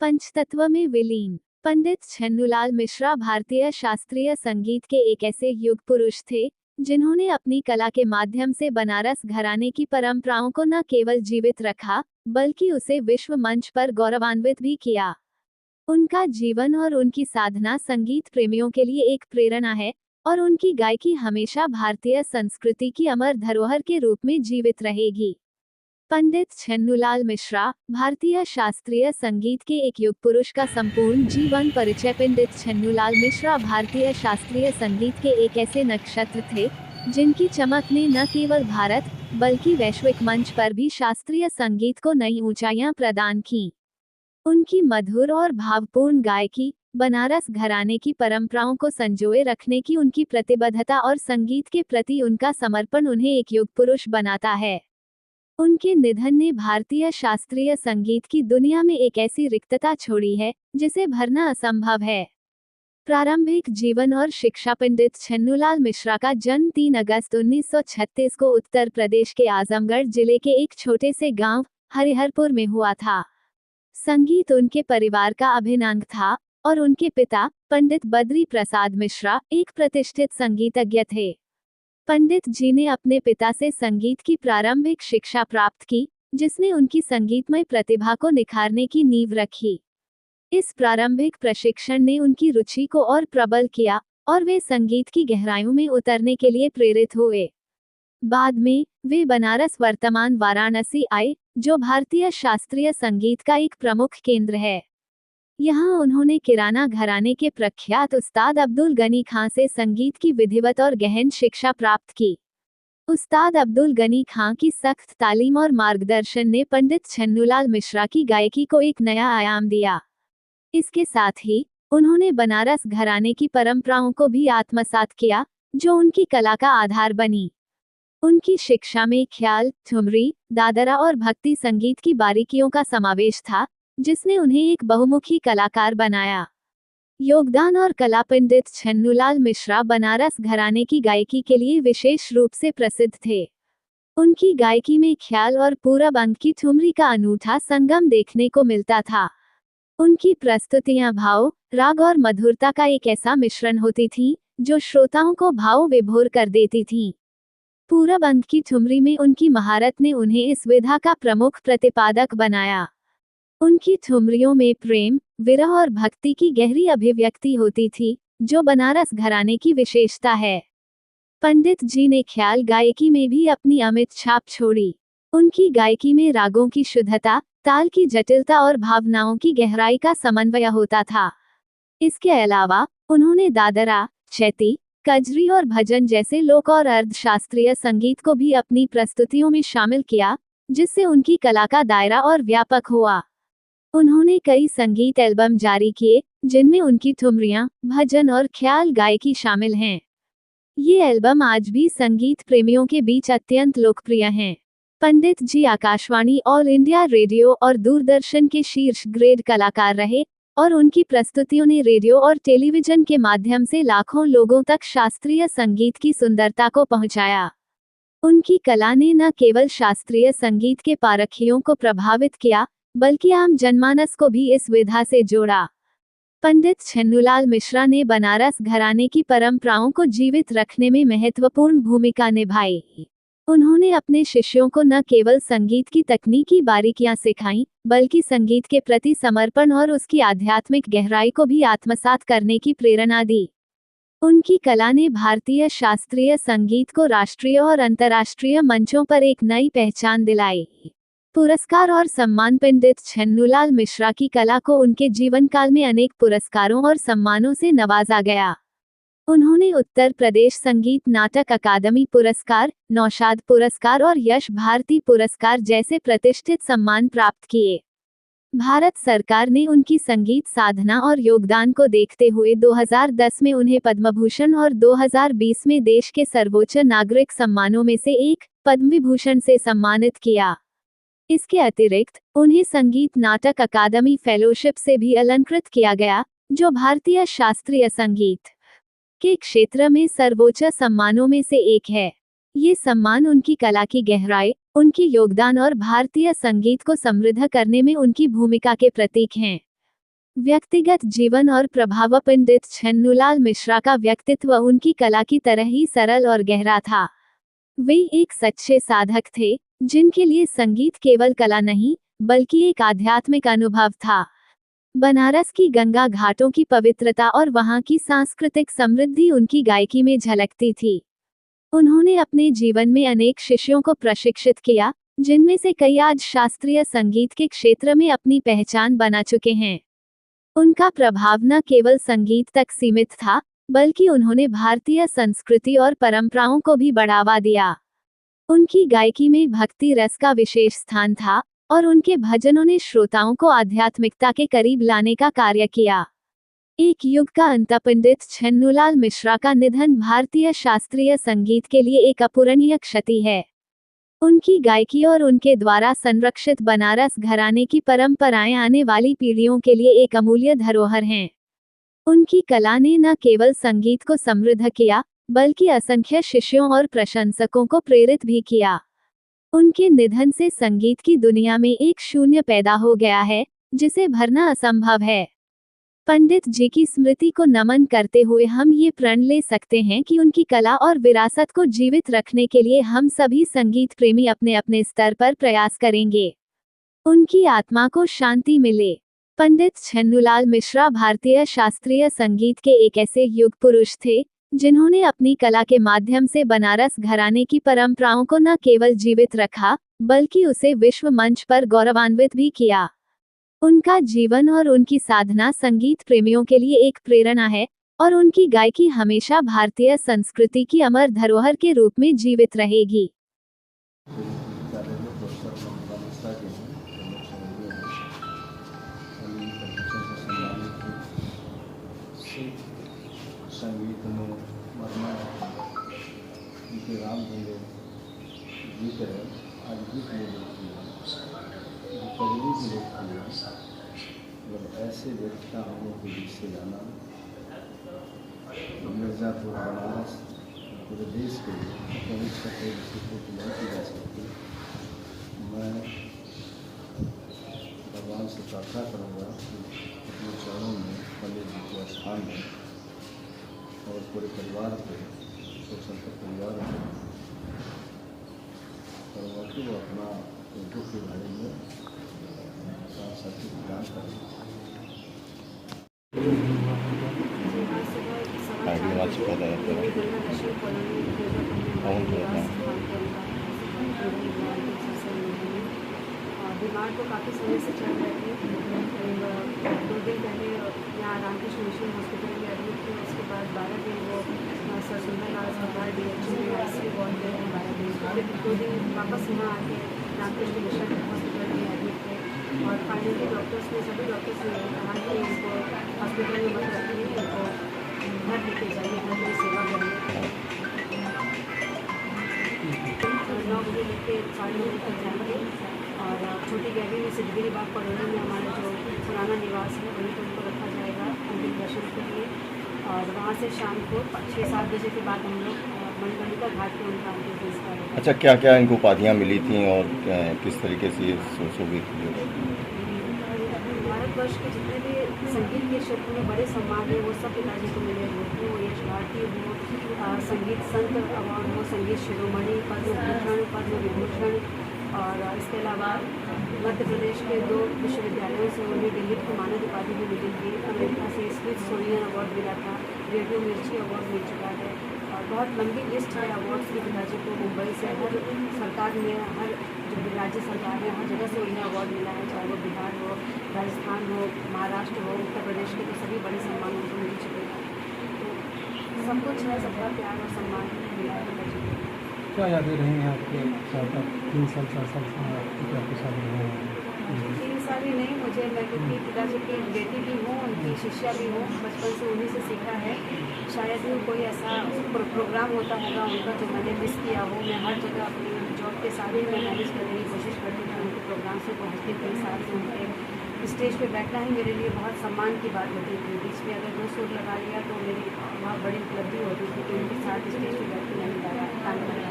पंचतत्व में विलीन। पंडित छन्नूलाल मिश्रा भारतीय शास्त्रीय संगीत के एक ऐसे युग पुरुष थे जिन्होंने अपनी कला के माध्यम से बनारस घराने की परंपराओं को न केवल जीवित रखा बल्कि उसे विश्व मंच पर गौरवान्वित भी किया। उनका जीवन और उनकी साधना संगीत प्रेमियों के लिए एक प्रेरणा है और उनकी गायकी हमेशा भारतीय संस्कृति की अमर धरोहर के रूप में जीवित रहेगी। पंडित छन्नूलाल मिश्रा भारतीय शास्त्रीय संगीत के एक युग पुरुष का संपूर्ण जीवन परिचय। पंडित छन्नूलाल मिश्रा भारतीय शास्त्रीय संगीत के एक ऐसे नक्षत्र थे जिनकी चमक ने न केवल भारत बल्कि वैश्विक मंच पर भी शास्त्रीय संगीत को नई ऊंचाइयां प्रदान की। उनकी मधुर और भावपूर्ण गायकी, बनारस घराने की परंपराओं को संजोए रखने की उनकी प्रतिबद्धता और संगीत के प्रति उनका समर्पण उन्हें एक युग पुरुष बनाता है। उनके निधन ने भारतीय शास्त्रीय संगीत की दुनिया में एक ऐसी रिक्तता छोड़ी है जिसे भरना असंभव है। प्रारंभिक जीवन और शिक्षा। पंडित छन्नूलाल मिश्रा का जन्म 3 अगस्त 1936 को उत्तर प्रदेश के आजमगढ़ जिले के एक छोटे से गांव हरिहरपुर में हुआ था। संगीत उनके परिवार का अभिन्न अंग था और उनके पिता पंडित बद्री प्रसाद मिश्रा एक प्रतिष्ठित संगीतज्ञ थे। पंडित जी ने अपने पिता से संगीत की प्रारंभिक शिक्षा प्राप्त की जिसने उनकी संगीतमय प्रतिभा को निखारने की नींव रखी। इस प्रारंभिक प्रशिक्षण ने उनकी रुचि को और प्रबल किया और वे संगीत की गहराइयों में उतरने के लिए प्रेरित हुए। बाद में वे बनारस वर्तमान वाराणसी आए जो भारतीय शास्त्रीय संगीत का एक प्रमुख केंद्र है। यहाँ उन्होंने किराना घराने के प्रख्यात उस्ताद अब्दुल गनी खां से संगीत की विधिवत और गहन शिक्षा प्राप्त की। उस्ताद अब्दुल गनी खां की सख्त तालीम और मार्गदर्शन ने पंडित छन्नूलाल मिश्रा की गायकी को एक नया आयाम दिया। इसके साथ ही उन्होंने बनारस घराने की परंपराओं को भी आत्मसात किया जो उनकी कला का आधार बनी। उनकी शिक्षा में ख्याल, ठुमरी, दादरा और भक्ति संगीत की बारीकियों का समावेश था जिसने उन्हें एक बहुमुखी कलाकार बनाया। योगदान और कला। पंडित छन्नूलाल मिश्रा बनारस घराने की गायकी के लिए विशेष रूप से प्रसिद्ध थे। उनकी गायकी में ख्याल और पूरब अंग की ठुमरी का अनूठा संगम देखने को मिलता था। उनकी प्रस्तुतियां भाव, राग और मधुरता का एक ऐसा मिश्रण होती थीं जो श्रोताओं को भाव विभोर कर देती थीं। पूरब अंग की ठुमरी में उनकी महारत ने उन्हें इस विधा का प्रमुख प्रतिपादक बनाया। उनकी ठुमरियों में प्रेम, विरह और भक्ति की गहरी अभिव्यक्ति होती थी जो बनारस घराने की विशेषता है। पंडित जी ने ख्याल गायकी में भी अपनी अमिट छाप छोड़ी। उनकी गायकी में रागों की शुद्धता, ताल की जटिलता और भावनाओं की गहराई का समन्वय होता था। इसके अलावा उन्होंने दादरा, चैती, कजरी और भजन जैसे लोक और अर्धशास्त्रीय संगीत को भी अपनी प्रस्तुतियों में शामिल किया जिससे उनकी कला का दायरा और व्यापक हुआ। उन्होंने कई संगीत एल्बम जारी किए जिनमें उनकी ठुमरियां, भजन और ख्याल गायकी शामिल हैं। ये एल्बम आज भी संगीत प्रेमियों के बीच अत्यंत लोकप्रिय हैं। पंडित जी आकाशवाणी, ऑल इंडिया रेडियो और दूरदर्शन के शीर्ष ग्रेड कलाकार रहे और उनकी प्रस्तुतियों ने रेडियो और टेलीविजन के माध्यम से लाखों लोगों तक शास्त्रीय संगीत की सुंदरता को पहुंचाया। उनकी कला ने न केवल शास्त्रीय संगीत के पारखियों को प्रभावित किया बल्कि आम जनमानस को भी इस विधा से जोड़ा। पंडित छन्नूलाल मिश्रा ने बनारस घराने की परंपराओं को जीवित रखने में महत्वपूर्ण भूमिका निभाई। उन्होंने अपने शिष्यों को न केवल संगीत की तकनीकी बारीकियां सिखाईं बल्कि संगीत के प्रति समर्पण और उसकी आध्यात्मिक गहराई को भी आत्मसात करने की प्रेरणा दी। उनकी कला ने भारतीय शास्त्रीय संगीत को राष्ट्रीय और अंतर्राष्ट्रीय मंचों पर एक नई पहचान दिलाई। पुरस्कार और सम्मान। पंडित छन्नूलाल मिश्रा की कला को उनके जीवन काल में अनेक पुरस्कारों और सम्मानों से नवाजा गया। उन्होंने उत्तर प्रदेश संगीत नाटक अकादमी पुरस्कार, नौशाद पुरस्कार और यश भारती पुरस्कार जैसे प्रतिष्ठित सम्मान प्राप्त किए। भारत सरकार ने उनकी संगीत साधना और योगदान को देखते हुए 2010 में उन्हें पद्म भूषण और 2020 में देश के सर्वोच्च नागरिक सम्मानों में से एक पद्म विभूषण से सम्मानित किया। इसके अतिरिक्त उन्हें संगीत नाटक अकादमी फेलोशिप से भी अलंकृत किया गया जो भारतीय शास्त्रीय संगीत के क्षेत्र में सर्वोच्च सम्मानों में से एक है। ये सम्मान उनकी कला की गहराई, उनकी योगदान और भारतीय संगीत को समृद्ध करने में उनकी भूमिका के प्रतीक हैं। व्यक्तिगत जीवन और प्रभाव। पंडित छन्नूलाल मिश्रा का व्यक्तित्व उनकी कला की तरह ही सरल और गहरा था। वे एक सच्चे साधक थे, जिनके लिए संगीत केवल कला नहीं, बल्कि एक आध्यात्मिक अनुभव था। बनारस की गंगा घाटों की पवित्रता और वहां की सांस्कृतिक समृद्धि उनकी गायकी में झलकती थी। उन्होंने अपने जीवन में अनेक शिष्यों को प्रशिक्षित किया, जिनमें से कई आज शास्त्रीय संगीत के क्षेत्र में अपनी पहचान बना चुके हैं। उनका प्रभाव न केवल संगीत तक सीमित था, बल्कि उन्होंने भारतीय संस्कृति और परंपराओं को भी बढ़ावा दिया। उनकी गायकी में भक्ति रस का विशेष स्थान था, और उनके भजनों ने श्रोताओं को आध्यात्मिकता के करीब लाने का कार्य किया। एक युग का अंत। पंडित छन्नूलाल मिश्रा का निधन भारतीय शास्त्रीय संगीत के लिए एक अपूरणीय क्षति है। उनकी गायकी और उनके द्वारा संरक्षित बनारस घराने की परंपराएं आने वाली पीढ़ियों के लिए एक अमूल्य धरोहर हैं। उनकी कला ने न केवल संगीत को समृद्ध किया, बल्कि असंख्य शिष्यों और प्रशंसकों को प्रेरित भी किया। उनके निधन से संगीत की दुनिया में एक शून्य पैदा हो गया है, जिसे भरना असंभव है। पंडित जी की स्मृति को नमन करते हुए हम ये प्रण ले सकते हैं कि उनकी कला और विरासत को जीवित रखने के लिए हम सभी संगीत प्रेमी अपने अपने स्तर पर प्रयास करेंगे। उनकी आत्मा को शांति मिले। पंडित छन्नूलाल मिश्रा भारतीय शास्त्रीय संगीत के एक ऐसे युग पुरुष थे, जिन्होंने अपनी कला के माध्यम से बनारस घराने की परंपराओं को न केवल जीवित रखा, बल्कि उसे विश्व मंच पर गौरवान्वित भी किया। उनका जीवन और उनकी साधना संगीत प्रेमियों के लिए एक प्रेरणा है, और उनकी गायकी हमेशा भारतीय संस्कृति की अमर धरोहर के रूप में जीवित रहेगी। संगीत में वर्मा उनके रामधुने गीत है, आज गीत में लोकप्रिय है, पगली की लोकप्रिय है। मतलब ऐसे व्यक्ति का हम लोग के बीच से जाना मिर्ज़ापुर बनारस पूरे देश के लिए कभी छठे विश्व नहीं की जा सकती। मैं भगवान से प्रार्थना करूँगा कि अपने चरणों में पंडित जी के स्थान में और पूरे परिवार को, संत परिवार को करूँगा कि वो अपना दुख के बारे में सत्य ज्ञान करें। बीमार तो काफ़ी समय से चल रहे थे। करीब 2 दिन पहले यहाँ रामकृष्ण मिशन हॉस्पिटल में एडमिट थे। उसके बाद 12 दिन वो सर सुंदरलाल अस्पताल DHC में ICU वार्ड में 12 दिन। फिर 2 दिन वापस यहाँ आके रामकृष्ण मिशन हॉस्पिटल में एडमिट थे। और फाइनली डॉक्टर्स ने, सभी डॉक्टर्स ने कहा कि इनको हॉस्पिटल में मत रखिए, इनको घर लेके जाइए, घर में सेवा करिए। 9 बजे लेके 9:30 बजे तक जाएंगे। और छोटी गैलरी में सिद्धगिरी बाग कॉलोनी में हमारा जो पुराना निवास है वहीं पर उनको रखा जाएगा अंतिम दर्शन के लिए। और वहाँ से शाम को 6-7 बजे के बाद हम लोग मणिकर्णिका घाट पर उनका अंतिम संस्कार होगा। अच्छा, क्या क्या इनको उपाधियाँ मिली थी और किस तरीके से ये सुशोभित हुए? भारतवर्ष के जितने भी संगीत के क्षेत्र में बड़े सम्मान हैं वो सब पिताजी को मिले हुए थे। वो यश भारती हो, संगीत संत अवार्ड हो, संगीत शिरोमणि, पद्मभूषण, पद्म विभूषण। और इसके अलावा मध्य प्रदेश के 2 विश्वविद्यालयों से उन्हें डिलीट की मानद उपाधि भी मिली थी। अमेरिका से स्मिथसोनियन अवार्ड मिला था, रेडियो मिर्ची अवार्ड मिल चुका है। और बहुत लंबी लिस्ट है अवार्ड्स की। पिताजी को मुंबई से हर सरकार में, हर जो राज्य सरकार है, हर जगह से उन्हें अवार्ड मिला है, चाहे वो बिहार हो, राजस्थान हो, महाराष्ट्र हो, उत्तर प्रदेश के, तो सभी बड़े सम्मान उनको मिल चुके हैं। तो सब कुछ है, सबका प्यार और सम्मान मिला है पिताजी को। क्या यादें रही हैं आपके साथ? 3 साल 4 साल पिता के साथ रहे हैं। 3 साल ही नहीं, मैं क्योंकि पिताजी की बेटी भी हूँ, उनकी शिष्या भी हूँ, बचपन से उन्हीं से सीखा है। शायद ही कोई ऐसा प्रोग्राम होता होगा उनका जो मैंने मिस किया हो। मैं हर जगह अपनी जॉब के साथ ही मैं मैनेज करने की कोशिश करती थी, उनके प्रोग्राम से पहुँचती थी, साथ में उनके स्टेज पे बैठना ही मेरे लिए बहुत सम्मान की बात होती थी। बीच में अगर 2 सुर लगा लिया तो मेरी बहुत बड़ी उपलब्धि होती थी कि उनके साथ स्टेज पे बैठ के मैंने गाया,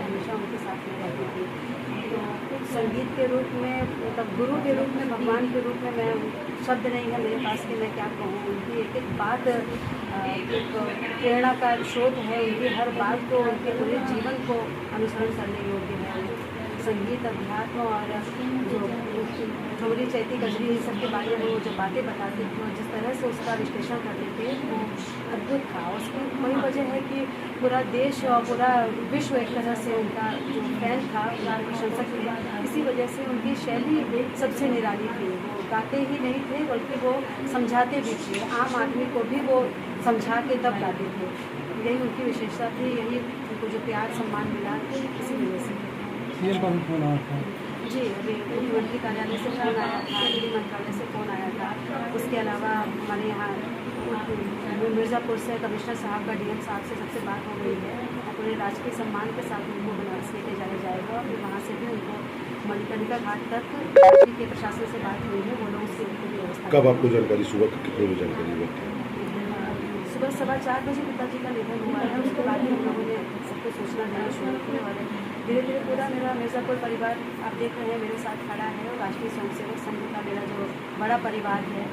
हमेशा उनके साथ में रहती थी। तो संगीत के रूप में मतलब गुरु के रूप में, भगवान के रूप में मैं शब्द नहीं है मेरे पास कि मैं क्या कहूँ। उनकी एक एक बात एक प्रेरणा का स्रोत है। उनकी हर बात को, उनके पूरे जीवन को अनुसरण करने योग्य है। संगीत, अध्यात्म और जो ठुमरी, चैती, गजरी, इन सब के बारे में वो जो बातें बताते थे और जिस तरह से उसका विश्लेषण करते थे वो अद्भुत था। उसकी वही वजह है कि पूरा देश और पूरा विश्व एक तरह से उनका जो फैन था, उनका प्रशंसक थे। इसी वजह से उनकी शैली सबसे निराली थी। वो गाते ही नहीं थे बल्कि वो समझाते भी थे। आम आदमी को भी वो समझा के तब गाते थे। यही उनकी विशेषता थी, यही उनको जो प्यार सम्मान मिला इसी वजह से। सीएम का भी फोन आया था। जी, अभी मुख्यमंत्री कार्यालय से फ़ोन आया था, गृह मंत्रालय से फ़ोन आया था। उसके अलावा हमारे यहाँ मिर्ज़ापुर से कमिश्नर साहब का डीएम साहब से सबसे बात हो गई है। पूरे राजकीय सम्मान के साथ उनको बनारस लेके जाया जाएगा और फिर वहाँ से भी उनको मणिकर्णिका घाट तक राज्य के प्रशासन से बात हुई है। वो लोग उसकी पूरी व्यवस्था। कब आपको जानकारी, सुबह कितने बजे जानकारी हुई थी? सुबह 4:15 बजे पिताजी का निधन हुआ है। उसके बाद ही हम लोगों ने सबको सूचना देना शुरू की और धीरे धीरे पूरा मेरा मिर्ज़ापुर परिवार आप देख रहे हैं मेरे साथ खड़ा है। और राष्ट्रीय स्वयंसेवक संघ का मेरा जो बड़ा परिवार है,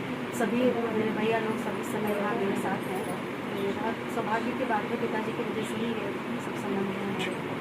सभी मेरे भैया लोग सभी समय यहाँ मेरे साथ हैं। बहुत सौभाग्य की बात है, पिताजी की वजह से ही ये सब संबंध है।